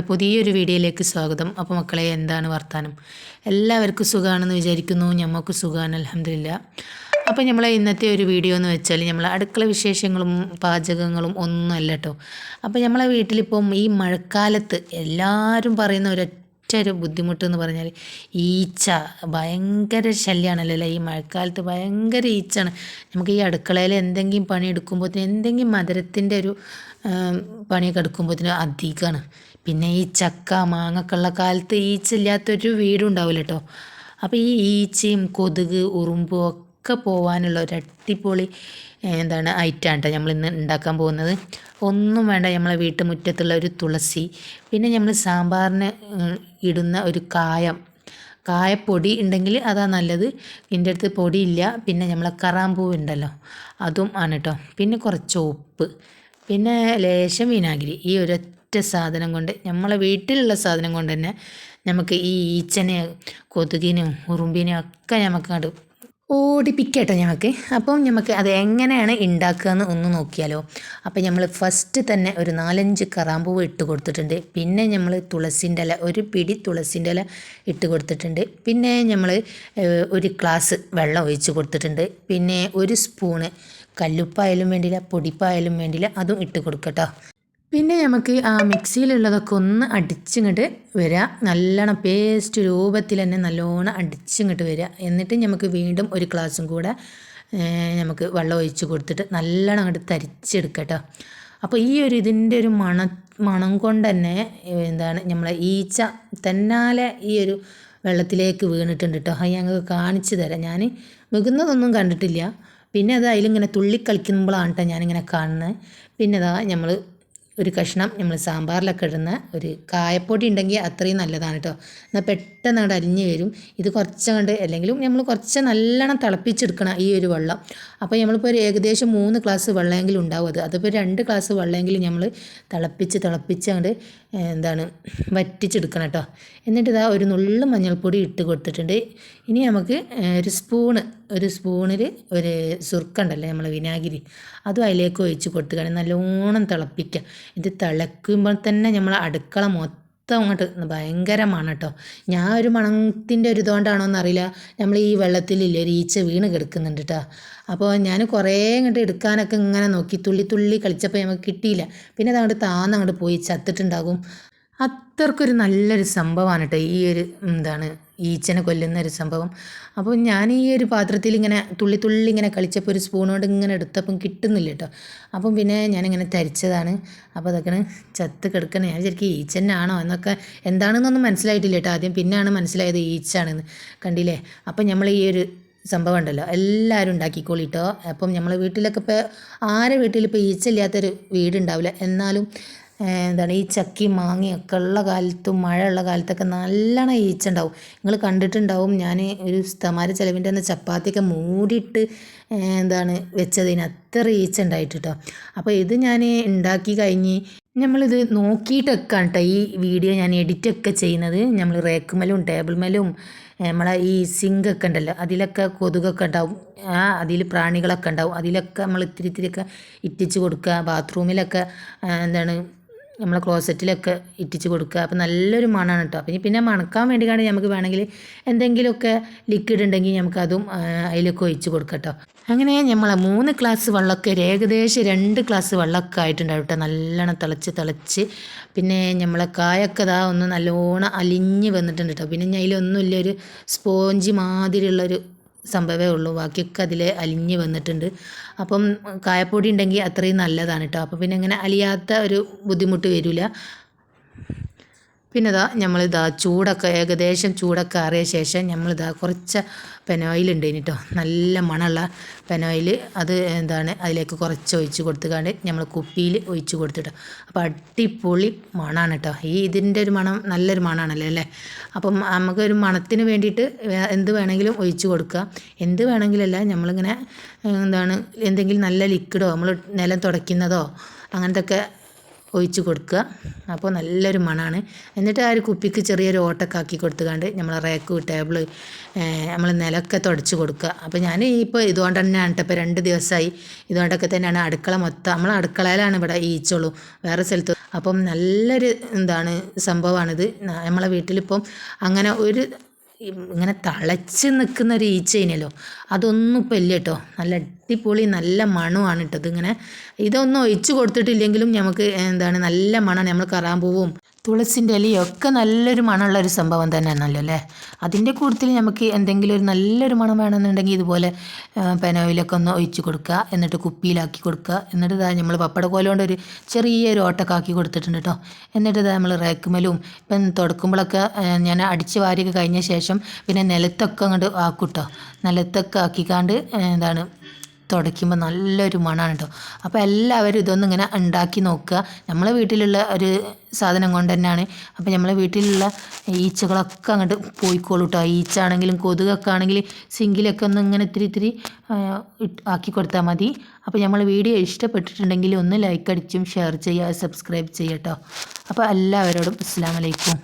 പുതിയൊരു വീഡിയോയിലേക്ക് സ്വാഗതം. അപ്പോൾ മക്കളെ, എന്താണ് വർത്താനം? എല്ലാവർക്കും സുഖമാണെന്ന് വിചാരിക്കുന്നു. ഞമ്മക്ക് സുഖമാണ്, അൽഹംദുലില്ലാ. അപ്പോൾ നമ്മളെ ഇന്നത്തെ ഒരു വീഡിയോ എന്ന് വെച്ചാൽ നമ്മൾ അടുക്കള വിശേഷങ്ങളും പാചകങ്ങളും ഒന്നുമല്ല കേട്ടോ. അപ്പോൾ നമ്മളെ വീട്ടിലിപ്പം ഈ മഴക്കാലത്ത് എല്ലാവരും പറയുന്ന ഒരു ബുദ്ധിമുട്ട് എന്ന് പറഞ്ഞാൽ ഈച്ച ഭയങ്കര ശല്യമാണല്ലോ അല്ലേ. ഈ മഴക്കാലത്ത് ഭയങ്കര ഈച്ചയാണ്. നമുക്ക് ഈ അടുക്കളയിൽ എന്തെങ്കിലും പണി എടുക്കുമ്പോഴത്തേന് എന്തെങ്കിലും മധുരത്തിൻ്റെ ഒരു പണിയൊക്കെ എടുക്കുമ്പോഴത്തേന് അധികമാണ്. പിന്നെ ഈ ചക്ക മാങ്ങൊക്കെ ഉള്ള കാലത്ത് ഈച്ച ഇല്ലാത്തൊരു വീടും ഉണ്ടാവില്ല കേട്ടോ. അപ്പോൾ ഈ ഈച്ചയും കൊതുക് ഉറുമ്പും ഒക്കെ പോകാനുള്ള ഒരു അടിപൊളി ഐറ്റമാണ് കേട്ടോ നമ്മളിന്ന് ഉണ്ടാക്കാൻ പോകുന്നത്. ഒന്നും വേണ്ട, നമ്മളെ വീട്ടുമുറ്റത്തുള്ള ഒരു തുളസി, പിന്നെ നമ്മൾ സാമ്പാറിന് ഇടുന്ന ഒരു കായപ്പൊടി ഉണ്ടെങ്കിൽ അതാ നല്ലത്. എൻ്റെ അടുത്ത് പൊടിയില്ല. പിന്നെ നമ്മളെ കറാമ്പൂവ് ഉണ്ടല്ലോ, അതും ആണ് കേട്ടോ. പിന്നെ കുറച്ച് ഉപ്പ്, പിന്നെ ലേശം വിനാഗിരി. ഈ ഒരൊറ്റ സാധനം കൊണ്ട്, നമ്മളെ വീട്ടിലുള്ള സാധനം കൊണ്ട് തന്നെ നമുക്ക് ഈ ഈച്ചനെ കൊതുകിനും ഉറുമ്പിനും ഒക്കെ നമുക്ക് കണ്ട് ഓടിപ്പിക്കട്ടെ ഞങ്ങൾക്ക്. അപ്പം നമുക്ക് അത് എങ്ങനെയാണ് ഉണ്ടാക്കുകയെന്ന് ഒന്ന് നോക്കിയാലോ. അപ്പം നമ്മൾ ഫസ്റ്റ് തന്നെ ഒരു 4-5 കറാമ്പൂവ് ഇട്ട് കൊടുത്തിട്ടുണ്ട്. പിന്നെ നമ്മൾ തുളസിൻ്റെ ഇല, ഒരു പിടി തുളസിൻ്റെ ഇല ഇട്ട് കൊടുത്തിട്ടുണ്ട്. പിന്നെ നമ്മൾ ഒരു ഗ്ലാസ് വെള്ളം ഒഴിച്ച് കൊടുത്തിട്ടുണ്ട്. പിന്നെ ഒരു സ്പൂണ് കല്ലുപ്പായാലും വേണ്ടിയില്ല, പൊടിപ്പായാലും വേണ്ടിയില്ല, അതും ഇട്ട് കൊടുക്കട്ടോ. പിന്നെ നമുക്ക് ആ മിക്സിയിലുള്ളതൊക്കെ ഒന്ന് അടിച്ചിങ്ങോട്ട് വരിക, നല്ലോണം പേസ്റ്റ് രൂപത്തിൽ തന്നെ നല്ലോണം അടിച്ചിങ്ങോട്ട് വരിക. എന്നിട്ട് നമുക്ക് വീണ്ടും ഒരു ഗ്ലാസും കൂടെ നമുക്ക് വെള്ളം ഒഴിച്ച് കൊടുത്തിട്ട് നല്ലോണം അങ്ങോട്ട് തരിച്ചെടുക്കട്ടോ. അപ്പോൾ ഈ ഒരു ഇതിൻ്റെ ഒരു മണം കൊണ്ട് തന്നെ നമ്മളെ ഈച്ച തന്നാലെ ഈ ഒരു വെള്ളത്തിലേക്ക് വീണിട്ടുണ്ട് കേട്ടോ. അത് ഞങ്ങൾക്ക് കാണിച്ചു തരാം. ഞാൻ വീകുന്നതൊന്നും കണ്ടിട്ടില്ല. പിന്നെ അത് അതിലിങ്ങനെ തുള്ളി കളിക്കുമ്പോഴാണ് കേട്ടോ ഞാനിങ്ങനെ കാണുന്നത്. പിന്നെ നമ്മൾ ഒരു കഷ്ണം നമ്മൾ സാമ്പാറിലൊക്കെ ഇടുന്ന ഒരു കായപ്പൊടി ഉണ്ടെങ്കിൽ അത്രയും നല്ലതാണ് കേട്ടോ. എന്നാൽ പെട്ടെന്ന് അങ്ങോട്ട് അലിഞ്ഞ് വരും. ഇത് കുറച്ച് അല്ലെങ്കിലും നമ്മൾ കുറച്ച് നല്ലോണം തിളപ്പിച്ചെടുക്കണം ഈ ഒരു വെള്ളം. അപ്പോൾ നമ്മളിപ്പോൾ ഒരു ഏകദേശം 3 ഗ്ലാസ് വെള്ളമെങ്കിലും ഉണ്ടാവും. അതിപ്പോൾ 2 ഗ്ലാസ് വെള്ളമെങ്കിലും നമ്മൾ തിളപ്പിച്ച് അങ്ങോട്ട് വറ്റിച്ചെടുക്കണം കേട്ടോ. എന്നിട്ട് ഇതാ ഒരു നുള്ളു മഞ്ഞൾപ്പൊടി ഇട്ട് കൊടുത്തിട്ടുണ്ട്. ഇനി നമുക്ക് ഒരു സ്പൂണിൽ ഒരു സുർക്ക ഉണ്ടല്ലോ, നമ്മൾ വിനാഗിരി, അതും അതിലേക്ക് ഒഴിച്ച് കൊടുത്തുകൊണ്ട് നല്ലോണം തിളപ്പിക്കുക. ഇത് തിളക്കുമ്പോൾ തന്നെ നമ്മൾ അടുക്കള മൊത്തം അങ്ങോട്ട് ഭയങ്കരമാണ് കേട്ടോ. ഞാൻ ഒരു മണത്തിൻ്റെ ഒരു ഇതുകൊണ്ടാണോ എന്നറിയില്ല, നമ്മൾ ഈ വെള്ളത്തിലില്ലേ ഒരു ഈച്ച വീണ് കിടക്കുന്നുണ്ട് കേട്ടോ. അപ്പോൾ ഞാൻ കുറേ അങ്ങോട്ട് എടുക്കാനൊക്കെ ഇങ്ങനെ നോക്കി, തുള്ളി കളിച്ചപ്പോൾ നമുക്ക് കിട്ടിയില്ല. പിന്നെ അതങ്ങോട്ട് അങ്ങോട്ട് പോയി ചത്തിട്ടുണ്ടാകും. അത്രക്കൊരു നല്ലൊരു സംഭവമാണ് കേട്ടോ ഈ ഒരു ഈച്ചനെ കൊല്ലുന്ന ഒരു സംഭവം. അപ്പോൾ ഞാൻ ഈ ഒരു പാത്രത്തിൽ ഇങ്ങനെ തുള്ളി ഇങ്ങനെ കളിച്ചപ്പോൾ ഒരു സ്പൂൺ കൊണ്ട് ഇങ്ങനെ എടുത്തപ്പം കിട്ടുന്നില്ല കേട്ടോ. അപ്പം പിന്നെ ഞാനിങ്ങനെ തരിച്ചതാണ്. അപ്പോൾ അതൊക്കെ ചത്ത് കിടക്കണേ. ഞാൻ ശരിക്കും ഈച്ചനാണോ എന്നൊക്കെ എന്താണെന്നൊന്നും മനസ്സിലായിട്ടില്ല കേട്ടോ. ആദ്യം പിന്നെയാണ് മനസ്സിലായത് ഈച്ചാണെന്ന്. കണ്ടില്ലേ? അപ്പം നമ്മൾ ഈ ഒരു സംഭവം ഉണ്ടല്ലോ എല്ലാവരും ഉണ്ടാക്കിക്കോളിട്ടോ. അപ്പം നമ്മളെ വീട്ടിലൊക്കെ ഇപ്പോൾ ആരെ വീട്ടിലിപ്പോൾ ഈച്ച ഇല്ലാത്തൊരു വീടുണ്ടാവില്ല. എന്നാലും ഈ ചക്കി മാങ്ങയൊക്കെ ഉള്ള കാലത്തും മഴ ഉള്ള കാലത്തൊക്കെ നല്ലോണം ഈച്ച ഉണ്ടാവും. നിങ്ങൾ കണ്ടിട്ടുണ്ടാവും. ഞാൻ ഒരു തമാര ചിലവിൻ്റെ അന്ന് ചപ്പാത്തിയൊക്കെ മൂടിയിട്ട് വെച്ചതിന് അത്ര ഈച്ച ഉണ്ടായിട്ട് കേട്ടോ. അപ്പോൾ ഇത് ഞാൻ ഉണ്ടാക്കി കഴിഞ്ഞ് നമ്മളിത് നോക്കിയിട്ടൊക്കെ കേട്ടോ ഈ വീഡിയോ ഞാൻ എഡിറ്റൊക്കെ ചെയ്യുന്നത്. നമ്മൾ റേക്കുമലും ടേബിൾ മേലും നമ്മളെ ഈ സിങ്കൊക്കെ ഉണ്ടല്ലോ അതിലൊക്കെ കൊതുകൊക്കെ ഉണ്ടാവും. അതിൽ പ്രാണികളൊക്കെ ഉണ്ടാവും. അതിലൊക്കെ നമ്മൾ ഇത്തിരിയൊക്കെ ഇറ്റിച്ച് കൊടുക്കുക. ബാത്റൂമിലൊക്കെ നമ്മളെ ക്ലോസറ്റിലൊക്കെ ഇറ്റിച്ച് കൊടുക്കുക. അപ്പോൾ നല്ലൊരു മണമാണ് കേട്ടോ. പിന്നെ മണക്കാൻ വേണ്ടിയാണ് നമുക്ക് വേണമെങ്കിൽ എന്തെങ്കിലുമൊക്കെ ലിക്വിഡ് ഉണ്ടെങ്കിൽ നമുക്കതും അതിലൊക്കെ ഒഴിച്ച് കൊടുക്കാം കേട്ടോ. അങ്ങനെ നമ്മളെ 3 ഗ്ലാസ് വെള്ളമൊക്കെ ഏകദേശം 2 ഗ്ലാസ് വെള്ളമൊക്കെ ആയിട്ടുണ്ടാവും കേട്ടോ. നല്ലോണം തിളച്ച് പിന്നെ നമ്മളെ കായൊക്കെ ഒന്ന് നല്ലോണം അലിഞ്ഞ് വന്നിട്ടുണ്ട് കേട്ടോ. പിന്നെ അതിലൊന്നുമില്ല, ഒരു സ്പോഞ്ച് മാതിരിയുള്ളൊരു സംഭവമേ ഉള്ളൂ. ബാക്കിയൊക്കെ അതിൽ അലിഞ്ഞ് വന്നിട്ടുണ്ട്. അപ്പം കായപ്പൊടി ഉണ്ടെങ്കിൽ അത്രയും നല്ലതാണ് കേട്ടോ. അപ്പോൾ പിന്നെ ഇങ്ങനെ അലിയാത്ത ഒരു ബുദ്ധിമുട്ട് വരില്ല. പിന്നെ ചൂടൊക്കെ ഏകദേശം ചൂടൊക്കെ ആറിയ ശേഷം നമ്മളിതാ കുറച്ച് പെനോയിലുണ്ട് കേട്ടോ. നല്ല മണമുള്ള പെനോയിൽ. അത് അതിലേക്ക് കുറച്ച് ഒഴിച്ച് കൊടുത്തുകൊണ്ട് നമ്മൾ കുപ്പിയിൽ ഒഴിച്ച് കൊടുത്തിട്ടോ. അപ്പോൾ അടിപൊളി മണമാണ് കേട്ടോ. ഇതിൻ്റെ ഒരു മണം നല്ലൊരു മണമാണല്ലോ അല്ലേ. അപ്പം നമുക്കൊരു മണത്തിന് വേണ്ടിയിട്ട് എന്ത് വേണമെങ്കിലും ഒഴിച്ച് കൊടുക്കുക. എന്ത് വേണമെങ്കിലല്ല, നമ്മളിങ്ങനെ എന്തെങ്കിലും നല്ല ലിക്വിഡോ നമ്മൾ നിലം തുടയ്ക്കുന്നതോ അങ്ങനത്തെ ഒക്കെ ഒഴിച്ച് കൊടുക്കുക. അപ്പോൾ നല്ലൊരു മണമാണ്. എന്നിട്ട് ആ ഒരു കുപ്പിക്ക് ചെറിയൊരു ഓട്ടൊക്കെ ആക്കി കൊടുത്തുകൊണ്ട് നമ്മൾ റാക്ക് ടേബിൾ നമ്മൾ നിലമൊക്കെ തുടച്ച് കൊടുക്കുക. അപ്പോൾ ഞാൻ ഇപ്പോൾ ഇതുകൊണ്ട് തന്നെയാണ് കേട്ടോ, ഇപ്പോൾ 2 ദിവസമായി ഇതുകൊണ്ടൊക്കെ തന്നെയാണ് അടുക്കള മൊത്തം. നമ്മൾ അടുക്കളയിലാണ് ഇവിടെ ഈച്ചുള്ളൂ, വേറെ സ്ഥലത്ത്. അപ്പം നല്ലൊരു സംഭവമാണിത്. നമ്മളെ വീട്ടിലിപ്പം അങ്ങനെ ഇങ്ങനെ തളച്ച് നിൽക്കുന്ന ഒരു ഈച്ചയിനല്ലോ, അതൊന്നും ഇപ്പം ഇല്ല കേട്ടോ. നല്ല അടിപൊളി നല്ല മണമാണ് കേട്ടോ ഇതിങ്ങനെ. ഇതൊന്നും ഒഴിച്ച് കൊടുത്തിട്ടില്ലെങ്കിലും നമുക്ക് നല്ല മണമാണ്. നമ്മൾ കറാമ്പൂവും തുളസിൻ്റെ ഇലയും ഒക്കെ നല്ലൊരു മണമുള്ളൊരു സംഭവം തന്നെയാണല്ലോ അല്ലേ. അതിൻ്റെ കൂട്ടത്തിൽ നമുക്ക് എന്തെങ്കിലും ഒരു നല്ലൊരു മണം വേണമെന്നുണ്ടെങ്കിൽ ഇതുപോലെ പെനോയിലൊക്കെ ഒന്ന് ഒഴിച്ച് കൊടുക്കുക. എന്നിട്ട് കുപ്പിയിലാക്കി കൊടുക്കുക. എന്നിട്ട് നമ്മൾ പപ്പടക്കോല കൊണ്ട് ഒരു ചെറിയൊരു ഓട്ടൊക്കെ ആക്കി കൊടുത്തിട്ടുണ്ട് കേട്ടോ. എന്നിട്ട് നമ്മൾ റേക്കുമലും ഇപ്പം തുടക്കുമ്പോഴൊക്കെ ഞാൻ അടിച്ച് വാരിയൊക്കെ കഴിഞ്ഞ ശേഷം പിന്നെ നിലത്തൊക്കെ അങ്ങോട്ട് ആക്കും കേട്ടോ. നിലത്തൊക്കെ ആക്കിക്കാണ്ട് തുടയ്ക്കുമ്പോൾ നല്ലൊരു മണമാണ് കേട്ടോ. അപ്പോൾ എല്ലാവരും ഇതൊന്നും ഇങ്ങനെ ഉണ്ടാക്കി നോക്കുക. നമ്മളെ വീട്ടിലുള്ള ഒരു സാധനം കൊണ്ട് തന്നെയാണ്. അപ്പോൾ നമ്മളെ വീട്ടിലുള്ള ഈച്ചകളൊക്കെ അങ്ങോട്ട് പോയിക്കോളൂ കേട്ടോ. ഈച്ച ആണെങ്കിലും കൊതുകൊക്കെ ആണെങ്കിൽ സിങ്കിലൊക്കെ ഒന്ന് ഇങ്ങനെ ഇത്തിരി ആക്കി കൊടുത്താൽ മതി. അപ്പോൾ നമ്മൾ വീഡിയോ ഇഷ്ടപ്പെട്ടിട്ടുണ്ടെങ്കിൽ ഒന്ന് ലൈക്ക് അടിച്ചും ഷെയർ ചെയ്യുക, സബ്സ്ക്രൈബ് ചെയ്യുക കേട്ടോ. അപ്പോൾ എല്ലാവരോടും അസ്സലാമു അലൈക്കും.